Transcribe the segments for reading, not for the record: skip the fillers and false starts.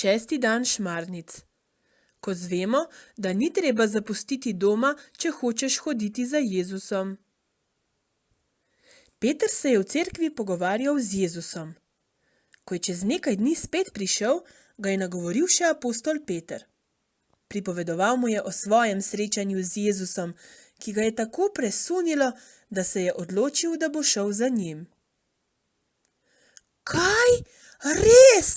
6. dan šmarnic. Ko zvemo, da ni treba zapustiti doma, če hočeš hoditi za Jezusom. Peter se je v cerkvi pogovarjal z Jezusom. Ko je čez nekaj dni spet prišel, ga je nagovoril še apostol Peter. Pripovedoval mu je o svojem srečanju z Jezusom, ki ga je tako presunilo, da se je odločil, da bo šel za njim. Kaj? Res?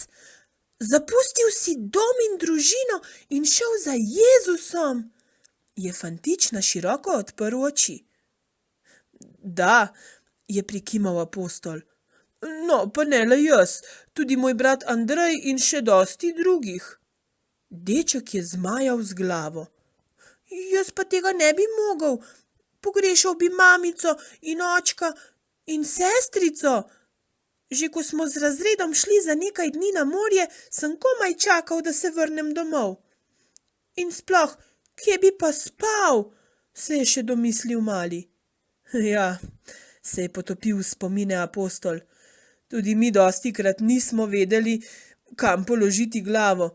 Zapustil si dom in družino in šel za Jezusom? Je fantič na široko odprl oči. Da, je prikimal apostol. No, pa ne le jaz, tudi moj brat Andrej in še dosti drugih. Deček je zmajal z glavo. Jaz pa tega ne bi mogel. Pogrešal bi mamico in očka in sestrico. Že ko smo z razredom šli za nekaj dni na morje, sem komaj čakal, da se vrnem domov. In sploh, kje bi pa spal? Se je še domislil mali. Ja, se je potopil v spomine apostol. Tudi mi dostikrat nismo vedeli, kam položiti glavo.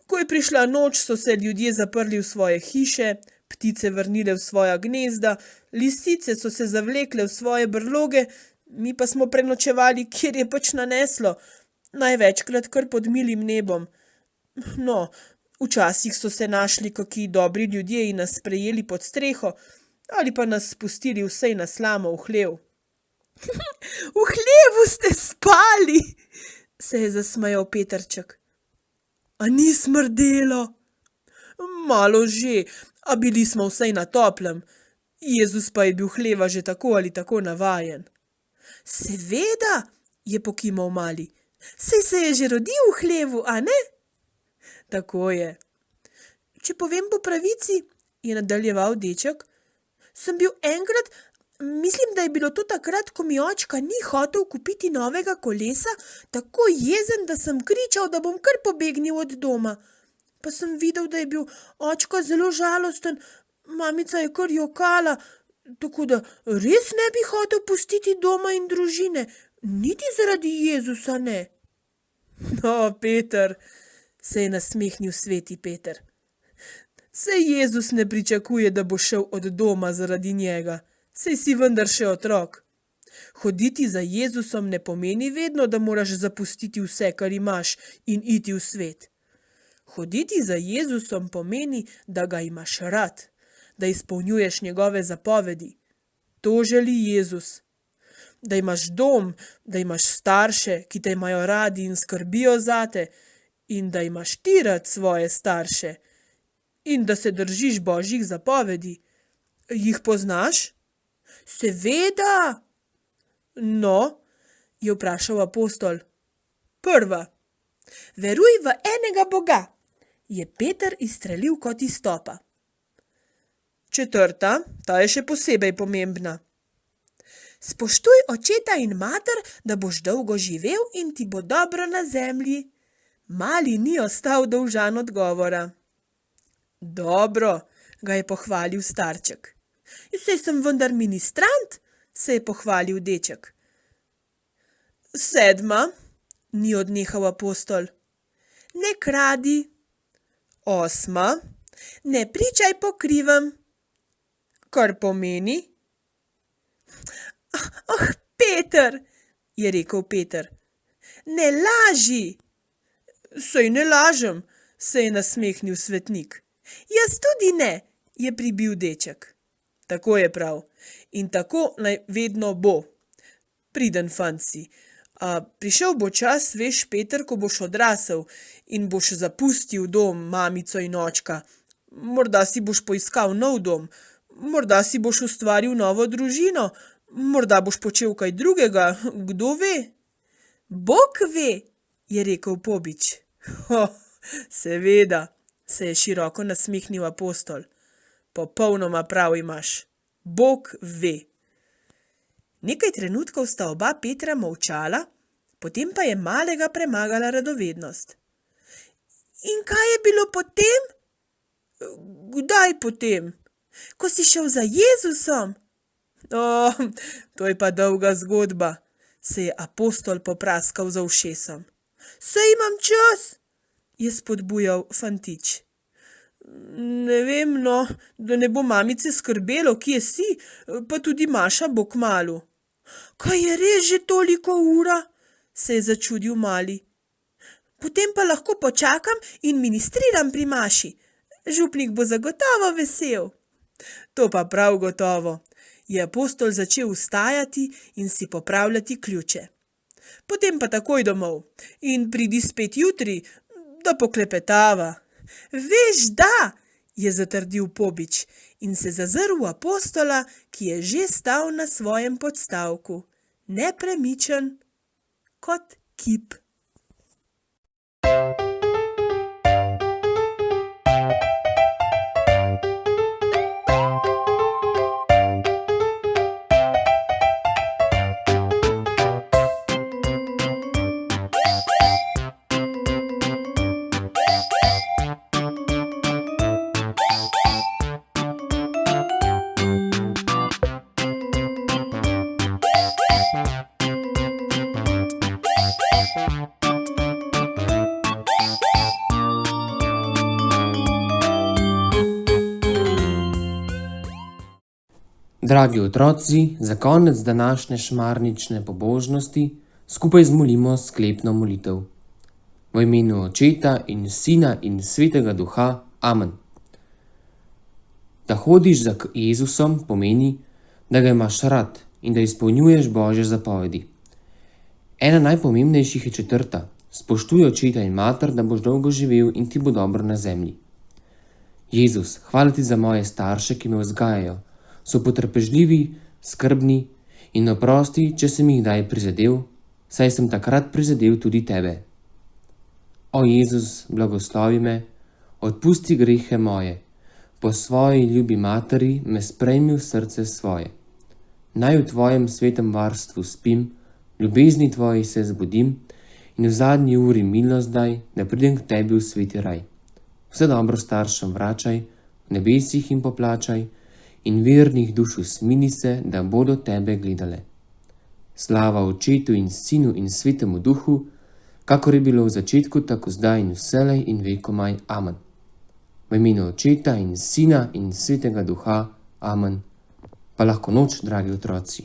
Ko je prišla noč, so se ljudje zaprli v svoje hiše, ptice vrnile v svoja gnezda, lisice so se zavlekle v svoje brloge, mi pa smo prenočevali, kjer je pač naneslo, največkrat kar pod milim nebom. No, včasih so se našli kaki dobri ljudje in nas sprejeli pod streho, ali pa nas spustili vsej na slamo v hlev. V hlevu ste spali, se je zasmejal Petrček. A ni smrdelo? Malo že, a bili smo vsej na toplem. Jezus pa je bil hleva že tako ali tako navajen. Seveda, je pokimal mali. Saj se je že rodil v hlevu, a ne? Tako je. Če povem po pravici, je nadaljeval deček, sem bil enkrat, mislim, da je bilo to takrat, ko mi očka ni hotel kupiti novega kolesa, tako jezen, da sem kričal, da bom kar pobegnil od doma. Pa sem videl, da je bil očka zelo žalosten, mamica je kar jokala, tako da res ne bi hotel pustiti doma in družine, niti zaradi Jezusa ne. No, Peter, se je nasmehnil sveti Peter. Saj Jezus ne pričakuje, da bo šel od doma zaradi njega. Saj si vendar še otrok. Hoditi za Jezusom ne pomeni vedno, da moraš zapustiti vse, kar imaš in iti v svet. Hoditi za Jezusom pomeni, da ga imaš rad, da izpolnjuješ njegove zapovedi. To želi Jezus. Da imaš dom, da imaš starše, ki te imajo radi in skrbijo zate, in da imaš ti rad svoje starše, in da se držiš Božjih zapovedi. Jih poznaš? Seveda. No, je vprašal apostol. Prva. Veruj v enega Boga, je Peter izstrelil kot iz topa. Četrta, ta je še posebej pomembna. Spoštuj očeta in mater, da boš dolgo živel in ti bo dobro na zemlji. Mali ni ostal dolžan odgovora. Dobro, ga je pohvalil starček. Saj sem vendar ministrant, se je pohvalil deček. Sedma, ni odnehal apostol. Ne kradi. Osma, ne pričaj po krivem. Kar pomeni? Peter, je rekel Peter. Ne laži. Saj ne lažem, se je nasmehnil svetnik. Jaz tudi ne, je pribil deček. Tako je prav. In tako naj vedno bo. Priden fant si. A prišel bo čas, veš, Peter, ko boš odrasel in boš zapustil dom, mamico in očka. Morda si boš poiskal nov dom, morda si boš ustvaril novo družino, morda boš počel kaj drugega, kdo ve? Bog ve, je rekel pobič. Seveda, se je široko nasmehnil apostol. Popolnoma prav imaš. Bog ve. Nekaj trenutkov sta oba Petra molčala, potem pa je malega premagala radovednost. In kaj je bilo potem? Kdaj potem? Ko si šel za Jezusom? To je pa dolga zgodba, se je apostol popraskal za ušesom. Saj imam čas, je spodbujal fantič. Ne vem, no, da ne bo mamice skrbelo, kje si, pa tudi Maša bo kmalu. Kaj je res že toliko ura? Se je začudil mali. Potem pa lahko počakam in ministriram pri Maši. Župnik bo zagotovo vesel. To pa prav gotovo, je apostol začel vstajati in si popravljati ključe. Potem pa takoj domov in pridi spet jutri, da poklepetava. Veš, da, je zatrdil Pobič in se zazrl v apostola, ki je že stal na svojem podstavku, nepremičen kot kip. Dragi otroci, za konec današnje šmarnične pobožnosti skupaj zmolimo sklepno molitev. V imenu Očeta in Sina in Svetega Duha. Amen. Da hodiš za Jezusom pomeni, da ga imaš rad in da izpolnjuješ Božje zapovedi. Ena najpomembnejših je 4. Spoštuj očeta in mater, da boš dolgo živel in ti bo dobro na zemlji. Jezus, hvala ti za moje starše, ki me vzgajajo. So potrpežljivi, skrbni in oprosti, če sem jih kdaj prizadel, saj sem takrat prizadel tudi tebe. O Jezus, blagoslovi me, odpusti grehe moje, po svoji ljubi materi me sprejmi v srce svoje. Naj v tvojem svetem varstvu spim, ljubezni tvoji se zbudim in v zadnji uri milost daj, da pridem k tebi v sveti raj. Vse dobro staršem vračaj, v nebesih jim poplačaj, in vernih duš usmini se, da bodo tebe gledale. Slava Očetu in Sinu in Svetemu Duhu, kakor je bilo v začetku, tako zdaj in vselej in vekomaj. Amen. V imenu Očeta in Sina in Svetega Duha. Amen. Pa lahko noč, dragi otroci.